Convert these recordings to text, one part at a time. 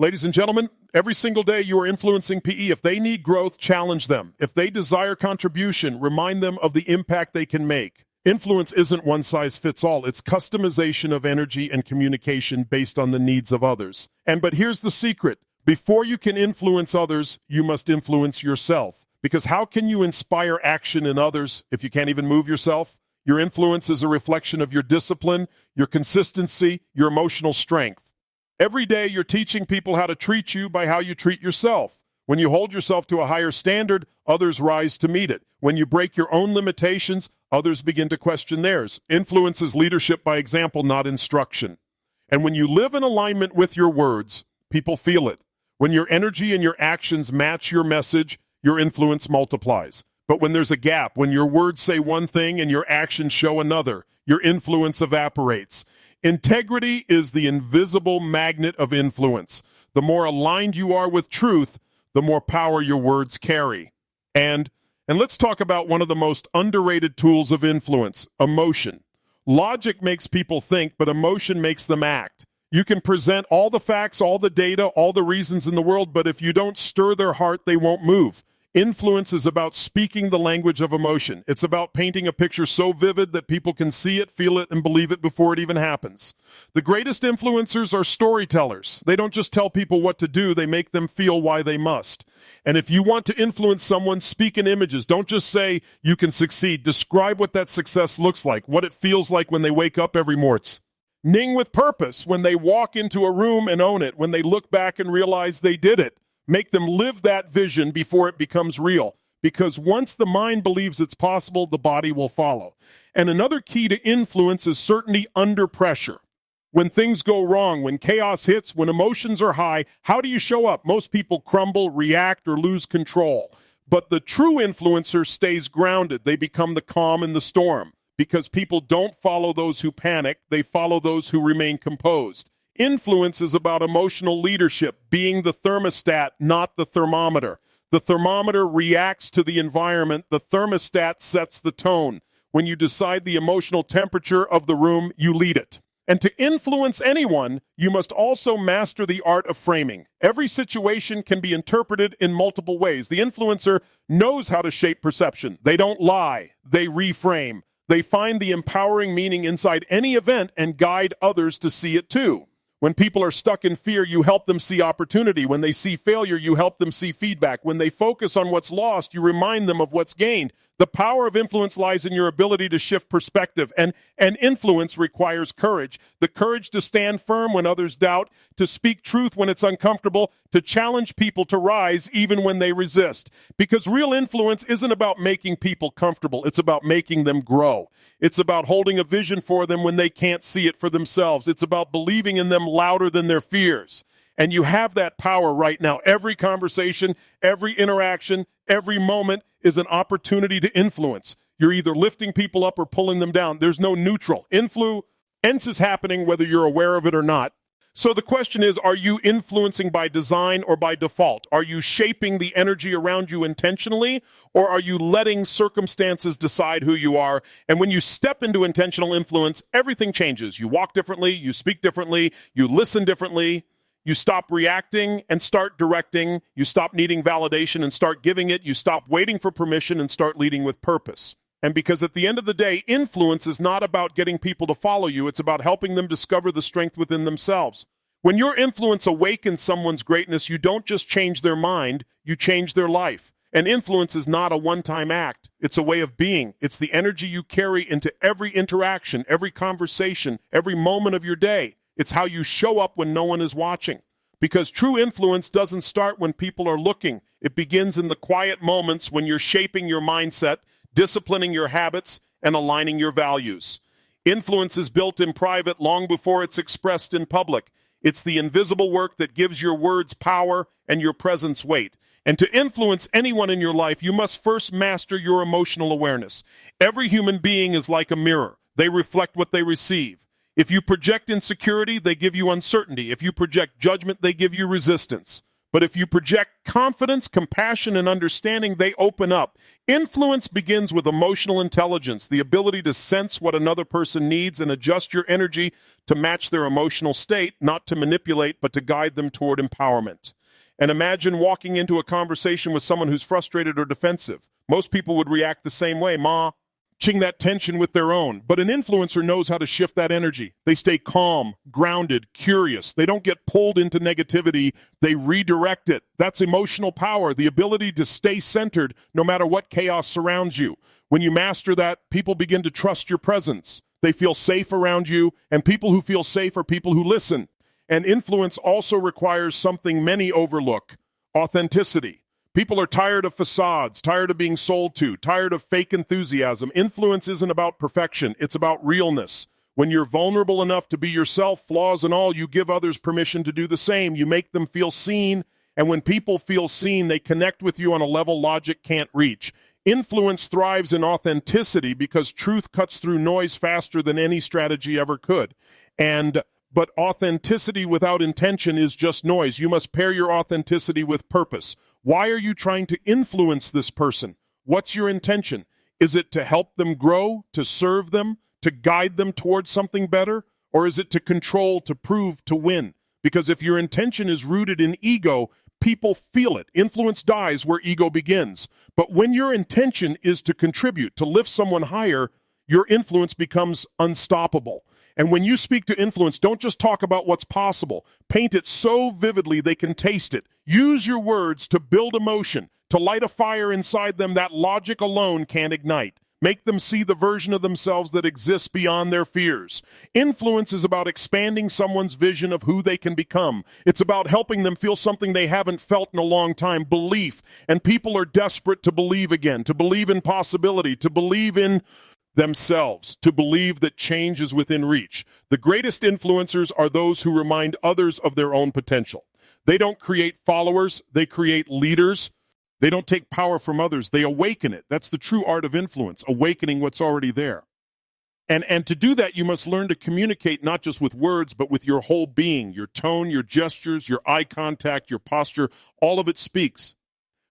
Ladies and gentlemen, every single day you are influencing PE. If they need growth, challenge them. If they desire contribution, remind them of the impact they can make. Influence isn't one size fits all. It's customization of energy and communication based on the needs of others. But here's the secret. Before you can influence others, you must influence yourself. Because how can you inspire action in others if you can't even move yourself? Your influence is a reflection of your discipline, your consistency, your emotional strength. Every day you're teaching people how to treat you by how you treat yourself. When you hold yourself to a higher standard, others rise to meet it. When you break your own limitations, others begin to question theirs. Influence is leadership by example, not instruction. And when you live in alignment with your words, people feel it. When your energy and your actions match your message, your influence multiplies. But when there's a gap, when your words say one thing and your actions show another, your influence evaporates. Integrity is the invisible magnet of influence. The more aligned you are with truth, the more power your words carry. And let's talk about one of the most underrated tools of influence, emotion. Logic makes people think, but emotion makes them act. You can present all the facts, all the data, all the reasons in the world, but if you don't stir their heart, they won't move. Influence is about speaking the language of emotion. It's about painting a picture so vivid that people can see it, feel it, and believe it before it even happens. The greatest influencers are storytellers. They don't just tell people what to do, they make them feel why they must. And if you want to influence someone, speak in images. Don't just say you can succeed. Describe what that success looks like, what it feels like when they wake up every morning. Ning with purpose, when they walk into a room and own it, when they look back and realize they did it. Make them live that vision before it becomes real. Because once the mind believes it's possible, the body will follow. And another key to influence is certainty under pressure. When things go wrong, when chaos hits, when emotions are high, how do you show up? Most people crumble, react, or lose control. But the true influencer stays grounded. They become the calm in the storm. Because people don't follow those who panic, they follow those who remain composed. Influence is about emotional leadership, being the thermostat, not the thermometer. The thermometer reacts to the environment. The thermostat sets the tone. When you decide the emotional temperature of the room, you lead it. And to influence anyone, you must also master the art of framing. Every situation can be interpreted in multiple ways. The influencer knows how to shape perception. They don't lie. They reframe. They find the empowering meaning inside any event and guide others to see it too. When people are stuck in fear, you help them see opportunity. When they see failure, you help them see feedback. When they focus on what's lost, you remind them of what's gained. The power of influence lies in your ability to shift perspective, and influence requires courage. The courage to stand firm when others doubt, to speak truth when it's uncomfortable, to challenge people to rise even when they resist. Because real influence isn't about making people comfortable. It's about making them grow. It's about holding a vision for them when they can't see it for themselves. It's about believing in them louder than their fears. And you have that power right now. Every conversation, every interaction, every moment is an opportunity to influence. You're either lifting people up or pulling them down. There's no neutral. Influence is happening whether you're aware of it or not. So the question is, are you influencing by design or by default? Are you shaping the energy around you intentionally, or are you letting circumstances decide who you are? And when you step into intentional influence, everything changes. You walk differently, you speak differently, you listen differently. You stop reacting and start directing. You stop needing validation and start giving it. You stop waiting for permission and start leading with purpose. And because at the end of the day, influence is not about getting people to follow you. It's about helping them discover the strength within themselves. When your influence awakens someone's greatness, you don't just change their mind, you change their life. And influence is not a one-time act. It's a way of being. It's the energy you carry into every interaction, every conversation, every moment of your day. It's how you show up when no one is watching. Because true influence doesn't start when people are looking. It begins in the quiet moments when you're shaping your mindset, disciplining your habits, and aligning your values. Influence is built in private long before it's expressed in public. It's the invisible work that gives your words power and your presence weight. And to influence anyone in your life, you must first master your emotional awareness. Every human being is like a mirror. They reflect what they receive. If you project insecurity, they give you uncertainty. If you project judgment, they give you resistance. But if you project confidence, compassion, and understanding, they open up. Influence begins with emotional intelligence, the ability to sense what another person needs and adjust your energy to match their emotional state, not to manipulate, but to guide them toward empowerment. And imagine walking into a conversation with someone who's frustrated or defensive. Most people would react the same way, matching that tension with their own. But an influencer knows how to shift that energy. They stay calm, grounded, curious. They don't get pulled into negativity. They redirect it. That's emotional power, the ability to stay centered no matter what chaos surrounds you. When you master that, people begin to trust your presence. They feel safe around you, and people who feel safe are people who listen. And influence also requires something many overlook: authenticity. People are tired of facades, tired of being sold to, tired of fake enthusiasm. Influence isn't about perfection, it's about realness. When you're vulnerable enough to be yourself, flaws and all, you give others permission to do the same. You make them feel seen, and when people feel seen, they connect with you on a level logic can't reach. Influence thrives in authenticity because truth cuts through noise faster than any strategy ever could. But authenticity without intention is just noise. You must pair your authenticity with purpose. Why are you trying to influence this person? What's your intention? Is it to help them grow, to serve them, to guide them towards something better? Or is it to control, to prove, to win? Because if your intention is rooted in ego, people feel it. Influence dies where ego begins. But when your intention is to contribute, to lift someone higher, your influence becomes unstoppable. And when you speak to influence, don't just talk about what's possible. Paint it so vividly they can taste it. Use your words to build emotion, to light a fire inside them that logic alone can't ignite. Make them see the version of themselves that exists beyond their fears. Influence is about expanding someone's vision of who they can become. It's about helping them feel something they haven't felt in a long time: belief. And people are desperate to believe again, to believe in possibility, to believe in themselves, to believe that change is within reach. The greatest influencers are those who remind others of their own potential. They don't create followers, they create leaders. They don't take power from others, they awaken it. That's the true art of influence, awakening what's already there. And to do that, you must learn to communicate not just with words, but with your whole being. Your tone, your gestures, your eye contact, your posture, all of it speaks.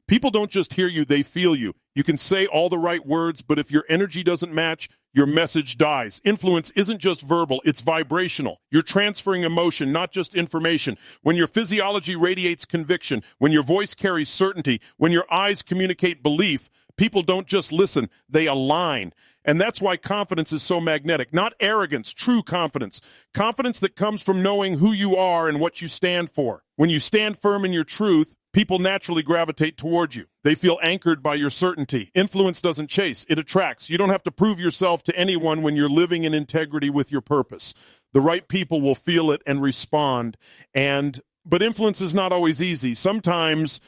People don't just hear you, they feel you. You can say all the right words, but if your energy doesn't match, your message dies. Influence isn't just verbal, it's vibrational. You're transferring emotion, not just information. When your physiology radiates conviction, when your voice carries certainty, when your eyes communicate belief, people don't just listen, they align. And that's why confidence is so magnetic. Not arrogance, true confidence. Confidence that comes from knowing who you are and what you stand for. When you stand firm in your truth, people naturally gravitate toward you. They feel anchored by your certainty. Influence doesn't chase, it attracts. You don't have to prove yourself to anyone when you're living in integrity with your purpose. The right people will feel it and respond. But influence is not always easy. Sometimes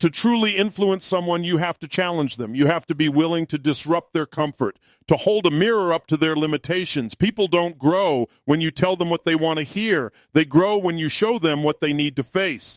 to truly influence someone, you have to challenge them. You have to be willing to disrupt their comfort, to hold a mirror up to their limitations. People don't grow when you tell them what they want to hear. They grow when you show them what they need to face.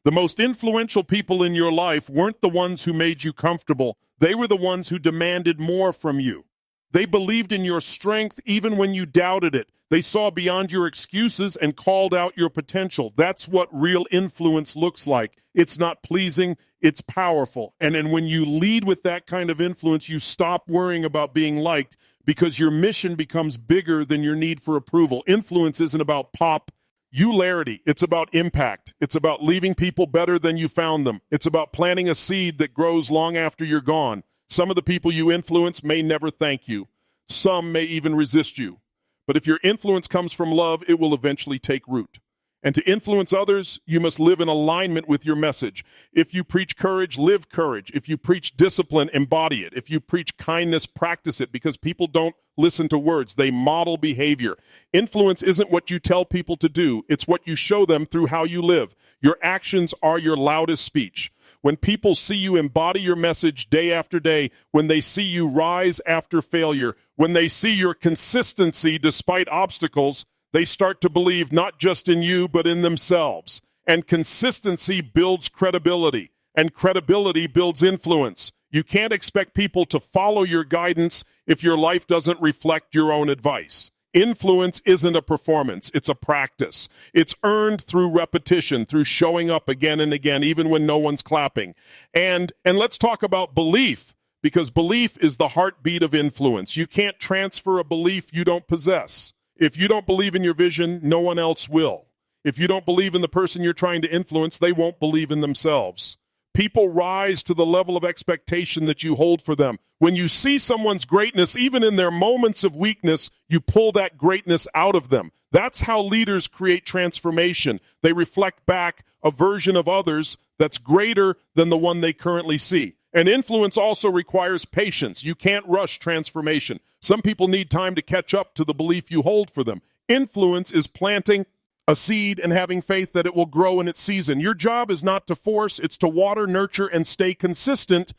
The most influential people in your life weren't the ones who made you comfortable. They were the ones who demanded more from you. They believed in your strength even when you doubted it. They saw beyond your excuses and called out your potential. That's what real influence looks like. It's not pleasing, it's powerful. And then when you lead with that kind of influence, you stop worrying about being liked because your mission becomes bigger than your need for approval. Influence isn't about popularity. It's about impact. It's about leaving people better than you found them. It's about planting a seed that grows long after you're gone. Some of the people you influence may never thank you. Some may even resist you. But if your influence comes from love, it will eventually take root. And to influence others, you must live in alignment with your message. If you preach courage, live courage. If you preach discipline, embody it. If you preach kindness, practice it, because people don't listen to words. They model behavior. Influence isn't what you tell people to do. It's what you show them through how you live. Your actions are your loudest speech. When people see you embody your message day after day, when they see you rise after failure, when they see your consistency despite obstacles, they start to believe not just in you, but in themselves. And consistency builds credibility, and credibility builds influence. You can't expect people to follow your guidance if your life doesn't reflect your own advice. Influence isn't a performance, it's a practice. It's earned through repetition, through showing up again and again, even when no one's clapping. And let's talk about belief, because belief is the heartbeat of influence. You can't transfer a belief you don't possess. If you don't believe in your vision, no one else will. If you don't believe in the person you're trying to influence, they won't believe in themselves. People rise to the level of expectation that you hold for them. When you see someone's greatness, even in their moments of weakness, you pull that greatness out of them. That's how leaders create transformation. They reflect back a version of others that's greater than the one they currently see. And influence also requires patience. You can't rush transformation. Some people need time to catch up to the belief you hold for them. Influence is planting a seed and having faith that it will grow in its season. Your job is not to force, it's to water, nurture, and stay consistent.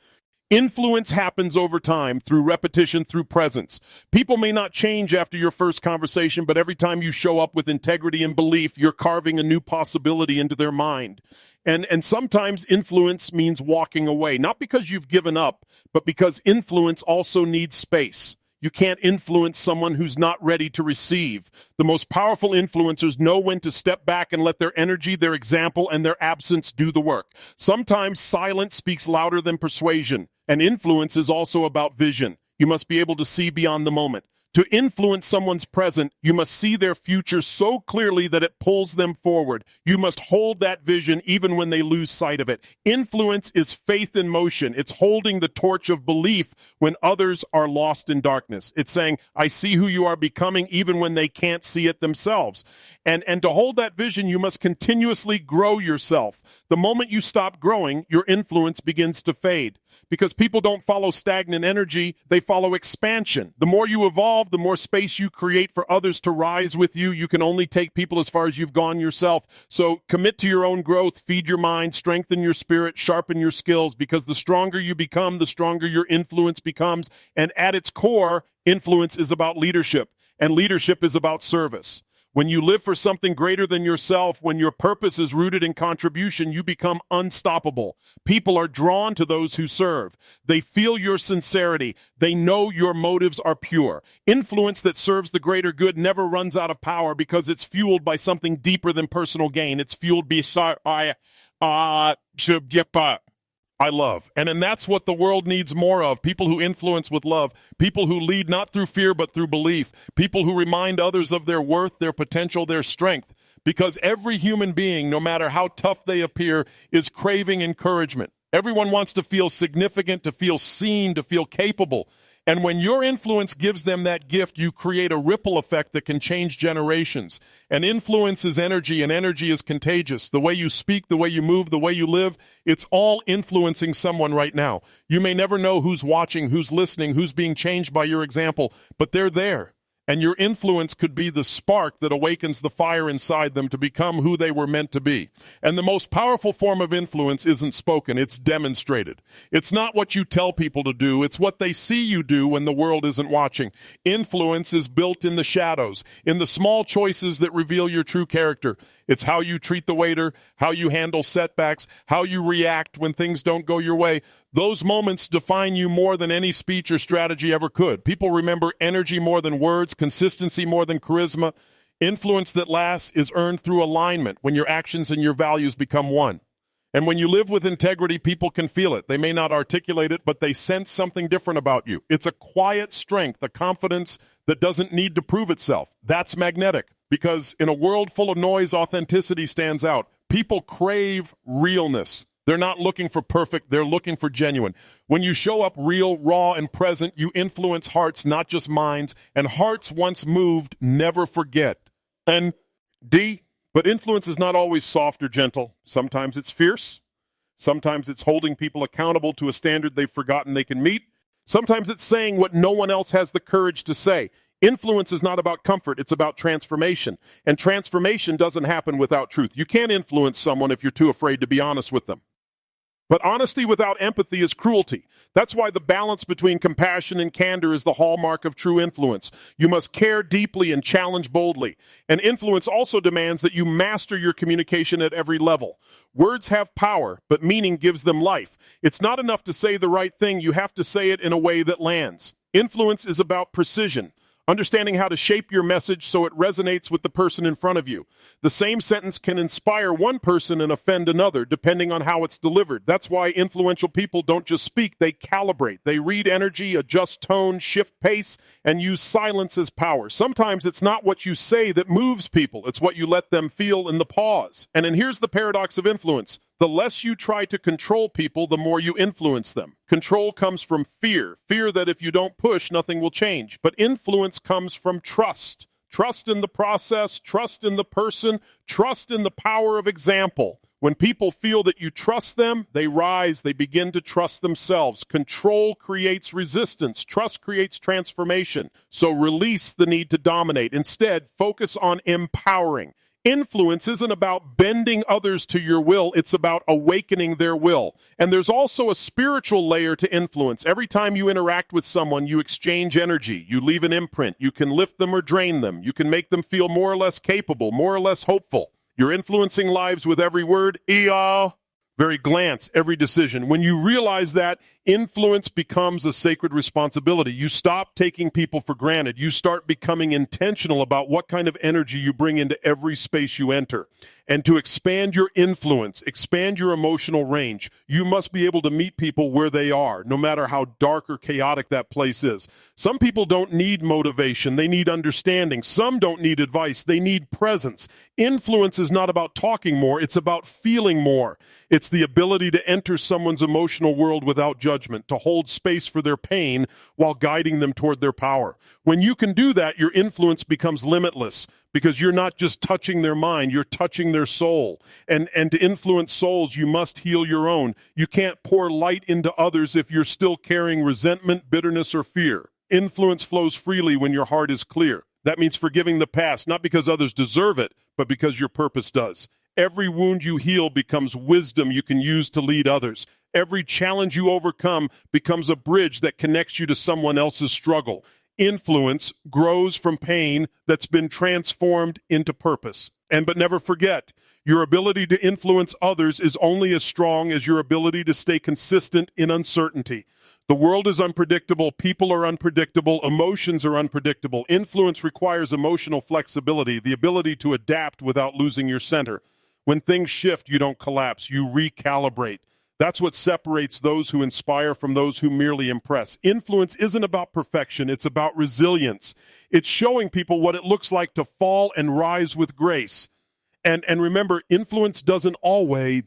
Influence happens over time, through repetition, through presence. People may not change after your first conversation, but every time you show up with integrity and belief, you're carving a new possibility into their mind. And sometimes influence means walking away, not because you've given up, but because influence also needs space. You can't influence someone who's not ready to receive. The most powerful influencers know when to step back and let their energy, their example, and their absence do the work. Sometimes silence speaks louder than persuasion, and influence is also about vision. You must be able to see beyond the moment. To influence someone's present, you must see their future so clearly that it pulls them forward. You must hold that vision even when they lose sight of it. Influence is faith in motion. It's holding the torch of belief when others are lost in darkness. It's saying, I see who you are becoming even when they can't see it themselves. And to hold that vision, you must continuously grow yourself. The moment you stop growing, your influence begins to fade. Because people don't follow stagnant energy, they follow expansion. The more you evolve, the more space you create for others to rise with you. You can only take people as far as you've gone yourself. So commit to your own growth, feed your mind, strengthen your spirit, sharpen your skills, because the stronger you become, the stronger your influence becomes. And at its core, influence is about leadership, and leadership is about service. When you live for something greater than yourself, when your purpose is rooted in contribution, you become unstoppable. People are drawn to those who serve. They feel your sincerity. They know your motives are pure. Influence that serves the greater good never runs out of power because it's fueled by something deeper than personal gain. It's fueled by I love. And that's what the world needs more of. People who influence with love. People who lead not through fear, but through belief. People who remind others of their worth, their potential, their strength. Because every human being, no matter how tough they appear, is craving encouragement. Everyone wants to feel significant, to feel seen, to feel capable. And when your influence gives them that gift, you create a ripple effect that can change generations. And influence is energy, and energy is contagious. The way you speak, the way you move, the way you live, it's all influencing someone right now. You may never know who's watching, who's listening, who's being changed by your example, but they're there. And your influence could be the spark that awakens the fire inside them to become who they were meant to be. And the most powerful form of influence isn't spoken, it's demonstrated. It's not what you tell people to do, it's what they see you do when the world isn't watching. Influence is built in the shadows, in the small choices that reveal your true character. It's how you treat the waiter, how you handle setbacks, how you react when things don't go your way. Those moments define you more than any speech or strategy ever could. People remember energy more than words, consistency more than charisma. Influence that lasts is earned through alignment, when your actions and your values become one. And when you live with integrity, people can feel it. They may not articulate it, but they sense something different about you. It's a quiet strength, a confidence that doesn't need to prove itself. That's magnetic. Because in a world full of noise, authenticity stands out. People crave realness. They're not looking for perfect, they're looking for genuine. When you show up real, raw, and present, you influence hearts, not just minds. And hearts once moved never forget. And but influence is not always soft or gentle. Sometimes it's fierce. Sometimes it's holding people accountable to a standard they've forgotten they can meet. Sometimes it's saying what no one else has the courage to say. Influence is not about comfort, it's about transformation. And transformation doesn't happen without truth. You can't influence someone if you're too afraid to be honest with them. But honesty without empathy is cruelty. That's why the balance between compassion and candor is the hallmark of true influence. You must care deeply and challenge boldly. And influence also demands that you master your communication at every level. Words have power, but meaning gives them life. It's not enough to say the right thing, you have to say it in a way that lands. Influence is about precision. Understanding how to shape your message so it resonates with the person in front of you. The same sentence can inspire one person and offend another, depending on how it's delivered. That's why influential people don't just speak, they calibrate. They read energy, adjust tone, shift pace, and use silence as power. Sometimes it's not what you say that moves people, it's what you let them feel in the pause. And then here's the paradox of influence. The less you try to control people, the more you influence them. Control comes from fear that if you don't push, nothing will change. But influence comes from trust. Trust in the process, trust in the person, trust in the power of example. When people feel that you trust them, they rise, they begin to trust themselves. Control creates resistance. Trust creates transformation. So release the need to dominate. Instead, focus on empowering. Influence isn't about bending others to your will, it's about awakening their will. And there's also a spiritual layer to influence. Every time you interact with someone, you exchange energy, you leave an imprint, you can lift them or drain them, you can make them feel more or less capable, more or less hopeful. You're influencing lives with every word, very glance, every decision. When you realize that, influence becomes a sacred responsibility. You stop taking people for granted. You start becoming intentional about what kind of energy you bring into every space you enter. And to expand your influence, expand your emotional range, you must be able to meet people where they are, no matter how dark or chaotic that place is. Some people don't need motivation, they need understanding. Some don't need advice, they need presence. Influence is not about talking more, it's about feeling more. It's the ability to enter someone's emotional world without judgment, to hold space for their pain while guiding them toward their power. When you can do that, your influence becomes limitless because you're not just touching their mind, you're touching their soul. And to influence souls, you must heal your own. You can't pour light into others if you're still carrying resentment, bitterness, or fear. Influence flows freely when your heart is clear. That means forgiving the past, not because others deserve it, but because your purpose does. Every wound you heal becomes wisdom you can use to lead others. Every challenge you overcome becomes a bridge that connects you to someone else's struggle. Influence grows from pain that's been transformed into purpose. But never forget, your ability to influence others is only as strong as your ability to stay consistent in uncertainty. The world is unpredictable, people are unpredictable, emotions are unpredictable. Influence requires emotional flexibility, the ability to adapt without losing your center. When things shift, you don't collapse, you recalibrate. That's what separates those who inspire from those who merely impress. Influence isn't about perfection, it's about resilience. It's showing people what it looks like to fall and rise with grace. And remember, influence doesn't always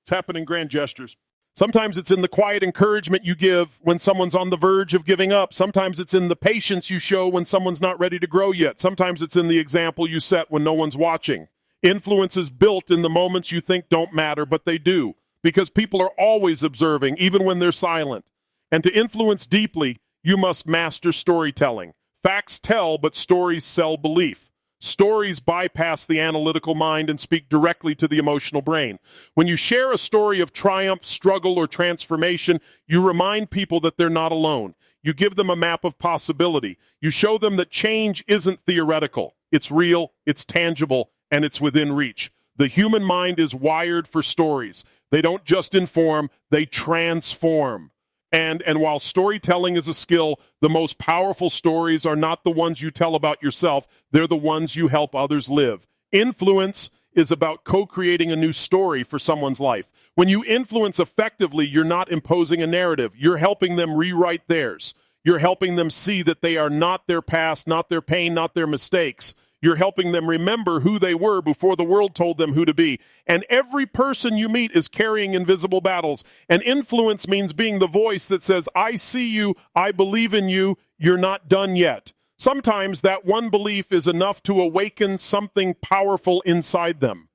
happen in grand gestures. Sometimes it's in the quiet encouragement you give when someone's on the verge of giving up. Sometimes it's in the patience you show when someone's not ready to grow yet. Sometimes it's in the example you set when no one's watching. Influence is built in the moments you think don't matter, but they do, because people are always observing, even when they're silent. And to influence deeply, you must master storytelling. Facts tell, but stories sell belief. Stories bypass the analytical mind and speak directly to the emotional brain. When you share a story of triumph, struggle, or transformation, you remind people that they're not alone. You give them a map of possibility. You show them that change isn't theoretical. It's real, it's tangible, and it's within reach. The human mind is wired for stories. They don't just inform, they transform. And while storytelling is a skill, the most powerful stories are not the ones you tell about yourself, they're the ones you help others live. Influence is about co-creating a new story for someone's life. When you influence effectively, you're not imposing a narrative. You're helping them rewrite theirs. You're helping them see that they are not their past, not their pain, not their mistakes. You're helping them remember who they were before the world told them who to be. And every person you meet is carrying invisible battles. And influence means being the voice that says, I see you, I believe in you, you're not done yet. Sometimes that one belief is enough to awaken something powerful inside them.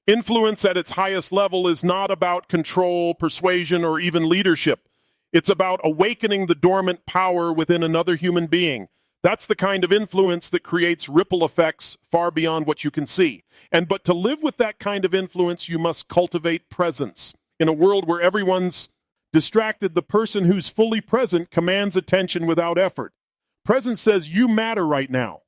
Influence at its highest level is not about control, persuasion, or even leadership. It's about awakening the dormant power within another human being. That's the kind of influence that creates ripple effects far beyond what you can see. But to live with that kind of influence, you must cultivate presence. In a world where everyone's distracted, the person who's fully present commands attention without effort. Presence says, you matter right now.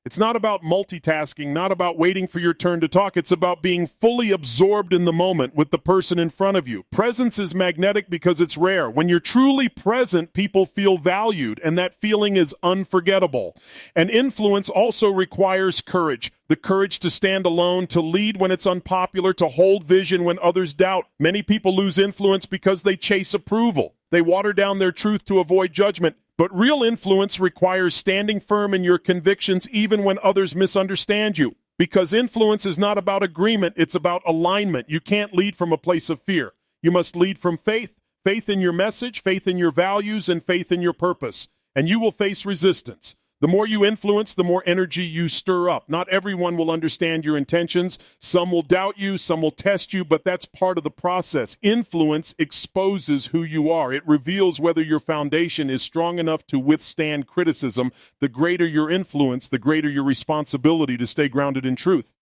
It's not about multitasking, not about waiting for your turn to talk. It's about being fully absorbed in the moment with the person in front of you. Presence is magnetic because it's rare. When you're truly present, people feel valued, and that feeling is unforgettable. And influence also requires courage. The courage to stand alone, to lead when it's unpopular, to hold vision when others doubt. Many people lose influence because they chase approval. They water down their truth to avoid judgment. But real influence requires standing firm in your convictions even when others misunderstand you. Because influence is not about agreement, it's about alignment. You can't lead from a place of fear. You must lead from faith, faith in your message, faith in your values, and faith in your purpose. And you will face resistance. The more you influence, the more energy you stir up. Not everyone will understand your intentions. Some will doubt you, some will test you, but that's part of the process. Influence exposes who you are. It reveals whether your foundation is strong enough to withstand criticism. The greater your influence, the greater your responsibility to stay grounded in truth.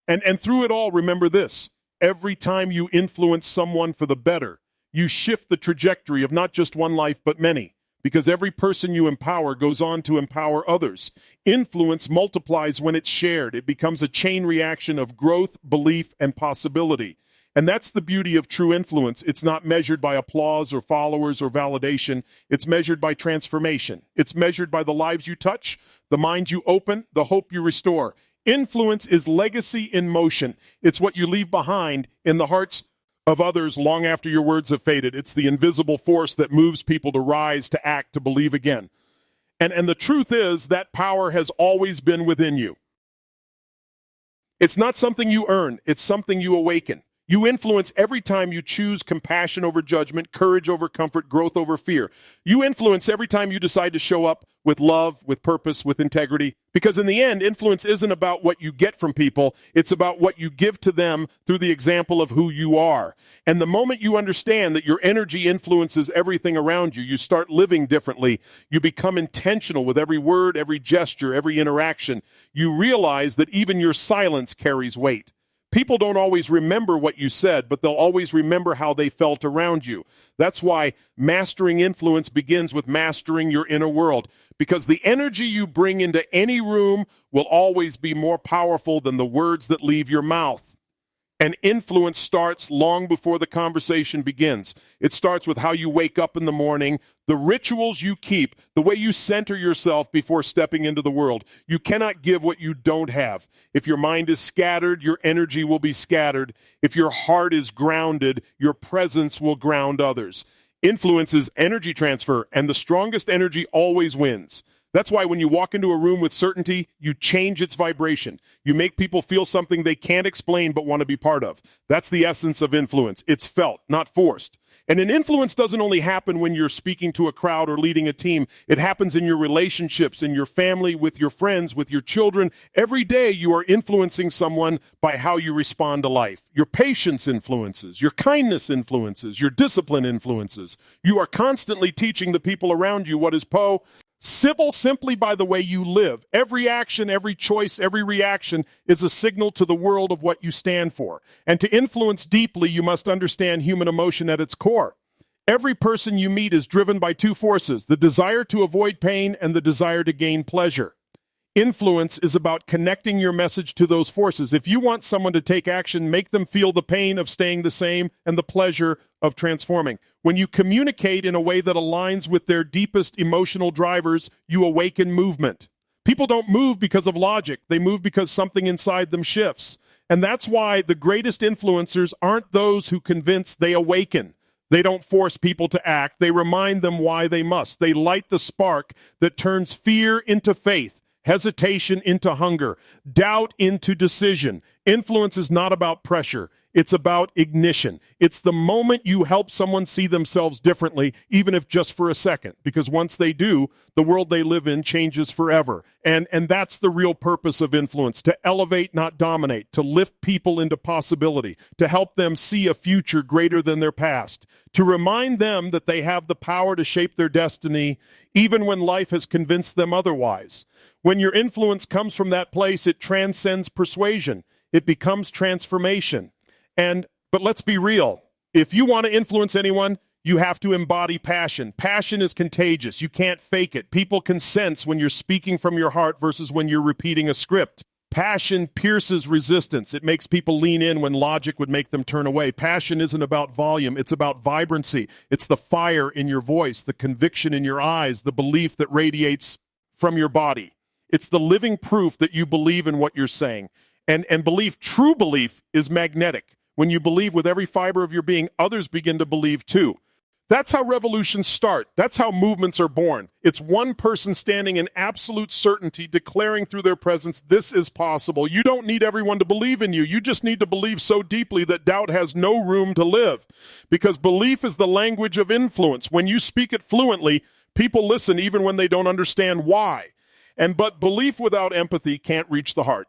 And through it all, remember this. Every time you influence someone for the better, you shift the trajectory of not just one life, but many. Because every person you empower goes on to empower others. Influence multiplies when it's shared. It becomes a chain reaction of growth, belief, and possibility. And that's the beauty of true influence. It's not measured by applause or followers or validation. It's measured by transformation. It's measured by the lives you touch, the minds you open, the hope you restore. Influence is legacy in motion. It's what you leave behind in the hearts of others long after your words have faded. It's the invisible force that moves people to rise, to act, to believe again. And the truth is that power has always been within you. It's not something you earn. It's something you awaken. You influence every time you choose compassion over judgment, courage over comfort, growth over fear. You influence every time you decide to show up with love, with purpose, with integrity. Because in the end, influence isn't about what you get from people. It's about what you give to them through the example of who you are. And the moment you understand that your energy influences everything around you, you start living differently. You become intentional with every word, every gesture, every interaction. You realize that even your silence carries weight. People don't always remember what you said, but they'll always remember how they felt around you. That's why mastering influence begins with mastering your inner world, because the energy you bring into any room will always be more powerful than the words that leave your mouth. And influence starts long before the conversation begins. It starts with how you wake up in the morning, the rituals you keep, the way you center yourself before stepping into the world. You cannot give what you don't have. If your mind is scattered, your energy will be scattered. If your heart is grounded, your presence will ground others. Influence is energy transfer, and the strongest energy always wins. That's why when you walk into a room with certainty, you change its vibration. You make people feel something they can't explain but want to be part of. That's the essence of influence. It's felt, not forced. And an influence doesn't only happen when you're speaking to a crowd or leading a team. It happens in your relationships, in your family, with your friends, with your children. Every day you are influencing someone by how you respond to life. Your patience influences, your kindness influences, your discipline influences. You are constantly teaching the people around you what is civil simply by the way you live. Every action, every choice, every reaction is a signal to the world of what you stand for. And to influence deeply, you must understand human emotion at its core. Every person you meet is driven by two forces, the desire to avoid pain and the desire to gain pleasure. Influence is about connecting your message to those forces. If you want someone to take action, make them feel the pain of staying the same and the pleasure of transforming. When you communicate in a way that aligns with their deepest emotional drivers, you awaken movement. People don't move because of logic. They move because something inside them shifts. And that's why the greatest influencers aren't those who convince, they awaken. They don't force people to act. They remind them why they must. They light the spark that turns fear into faith, hesitation into hunger, doubt into decision. Influence is not about pressure. It's about ignition. It's the moment you help someone see themselves differently, even if just for a second, because once they do, the world they live in changes forever. And that's the real purpose of influence, to elevate, not dominate, to lift people into possibility, to help them see a future greater than their past, to remind them that they have the power to shape their destiny, even when life has convinced them otherwise. When your influence comes from that place, it transcends persuasion. It becomes transformation. But let's be real. If you want to influence anyone, You have to embody passion. Passion is contagious. You can't fake it. People can sense when you're speaking from your heart versus when you're repeating a script. Passion pierces resistance. It makes people lean in when logic would make them turn away. Passion isn't about volume. It's about vibrancy. It's the fire in your voice, the conviction in your eyes, the belief that radiates from your body. It's the living proof that you believe in what you're saying. And belief, true belief, is magnetic. When you believe with every fiber of your being, others begin to believe too. That's how revolutions start. That's how movements are born. It's one person standing in absolute certainty, declaring through their presence, this is possible. You don't need everyone to believe in you. You just need to believe so deeply that doubt has no room to live. Because belief is the language of influence. When you speak it fluently, people listen even when they don't understand why. But belief without empathy can't reach the heart.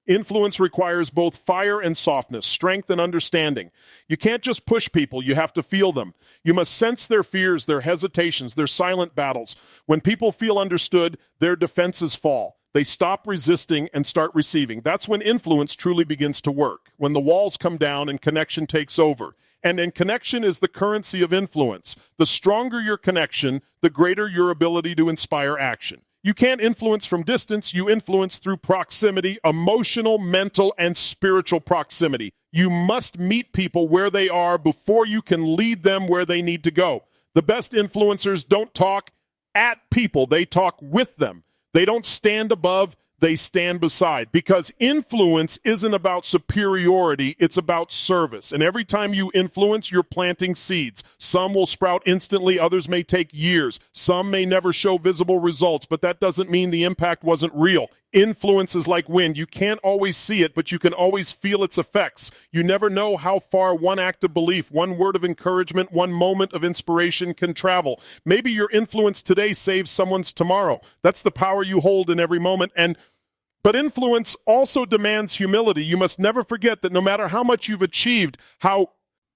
Influence requires both fire and softness, strength and understanding. You can't just push people, you have to feel them. You must sense their fears, their hesitations, their silent battles. When people feel understood, their defenses fall. They stop resisting and start receiving. That's when influence truly begins to work, when the walls come down and connection takes over. And connection is the currency of influence. The stronger your connection, the greater your ability to inspire action. You can't influence from distance. You influence through proximity, emotional, mental, and spiritual proximity. You must meet people where they are before you can lead them where they need to go. The best influencers don't talk at people. They talk with them. They don't stand above. They stand beside. Because influence isn't about superiority. It's about service. And every time you influence, you're planting seeds. Some will sprout instantly. Others may take years. Some may never show visible results, but that doesn't mean the impact wasn't real. Influence is like wind. You can't always see it, but you can always feel its effects. You never know how far one act of belief, one word of encouragement, one moment of inspiration can travel. Maybe your influence today saves someone's tomorrow. That's the power you hold in every moment. But influence also demands humility. You must never forget that no matter how much you've achieved, how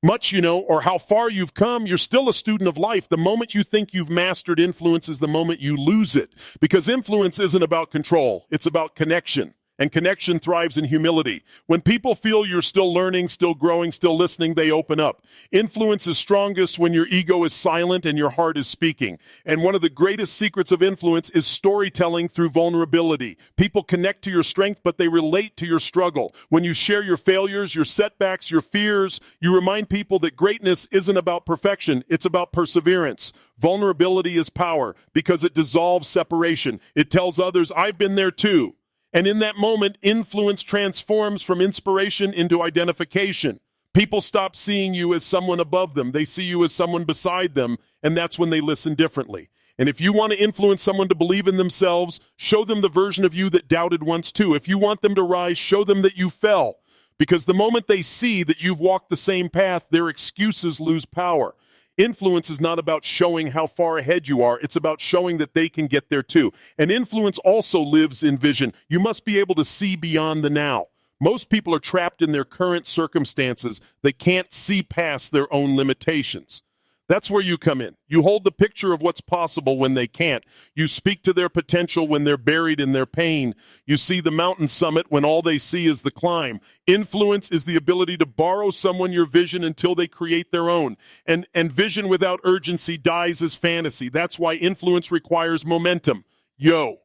much you know, or how far you've come, you're still a student of life. The moment you think you've mastered influence is the moment you lose it. Because influence isn't about control. It's about connection. And connection thrives in humility. When people feel you're still learning, still growing, still listening, they open up. Influence is strongest when your ego is silent and your heart is speaking. And one of the greatest secrets of influence is storytelling through vulnerability. People connect to your strength, but they relate to your struggle. When you share your failures, your setbacks, your fears, you remind people that greatness isn't about perfection. It's about perseverance. Vulnerability is power because it dissolves separation. It tells others, I've been there too. And in that moment, influence transforms from inspiration into identification. People stop seeing you as someone above them. They see you as someone beside them, and that's when they listen differently. And if you want to influence someone to believe in themselves, show them the version of you that doubted once too. If you want them to rise, show them that you fell. Because the moment they see that you've walked the same path, their excuses lose power. Influence is not about showing how far ahead you are. It's about showing that they can get there too. And influence also lives in vision. You must be able to see beyond the now. Most people are trapped in their current circumstances. They can't see past their own limitations. That's where you come in. You hold the picture of what's possible when they can't. You speak to their potential when they're buried in their pain. You see the mountain summit when all they see is the climb. Influence is the ability to borrow someone your vision until they create their own. And vision without urgency dies as fantasy. That's why influence requires momentum. You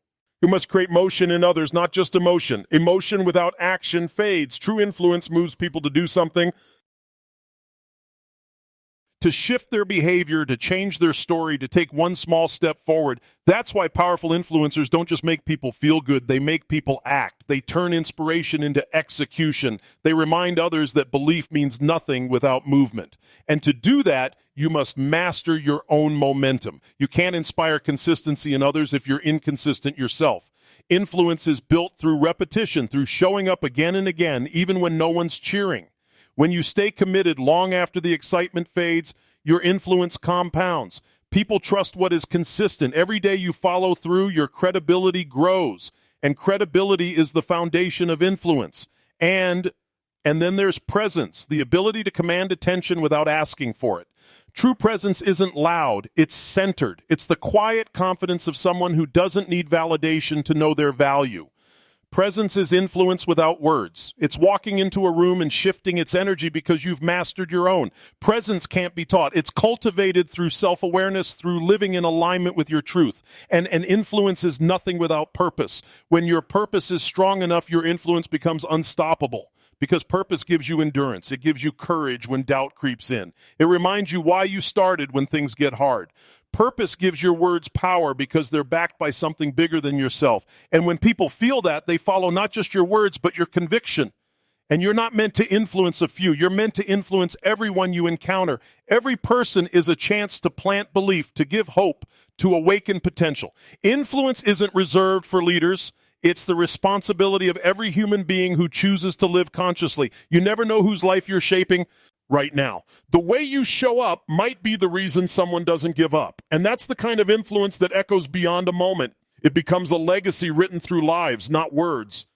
must create motion in others, not just emotion. Emotion without action fades. True influence moves people to do something, to shift their behavior, to change their story, to take one small step forward. That's why powerful influencers don't just make people feel good, they make people act. They turn inspiration into execution. They remind others that belief means nothing without movement. And to do that, you must master your own momentum. You can't inspire consistency in others if you're inconsistent yourself. Influence is built through repetition, through showing up again and again, even when no one's cheering. When you stay committed long after the excitement fades, your influence compounds. People trust what is consistent. Every day you follow through, your credibility grows. And credibility is the foundation of influence. And then there's presence, the ability to command attention without asking for it. True presence isn't loud, it's centered. It's the quiet confidence of someone who doesn't need validation to know their value. Presence is influence without words. It's walking into a room and shifting its energy because you've mastered your own. Presence can't be taught. It's cultivated through self-awareness, through living in alignment with your truth. And influence is nothing without purpose. When your purpose is strong enough, your influence becomes unstoppable. Because purpose gives you endurance. It gives you courage when doubt creeps in. It reminds you why you started when things get hard. Purpose gives your words power because they're backed by something bigger than yourself. And when people feel that, they follow not just your words, but your conviction. And you're not meant to influence a few. You're meant to influence everyone you encounter. Every person is a chance to plant belief, to give hope, to awaken potential. Influence isn't reserved for leaders. It's the responsibility of every human being who chooses to live consciously. You never know whose life you're shaping right now. The way you show up might be the reason someone doesn't give up. And that's the kind of influence that echoes beyond a moment. It becomes a legacy written through lives, not words.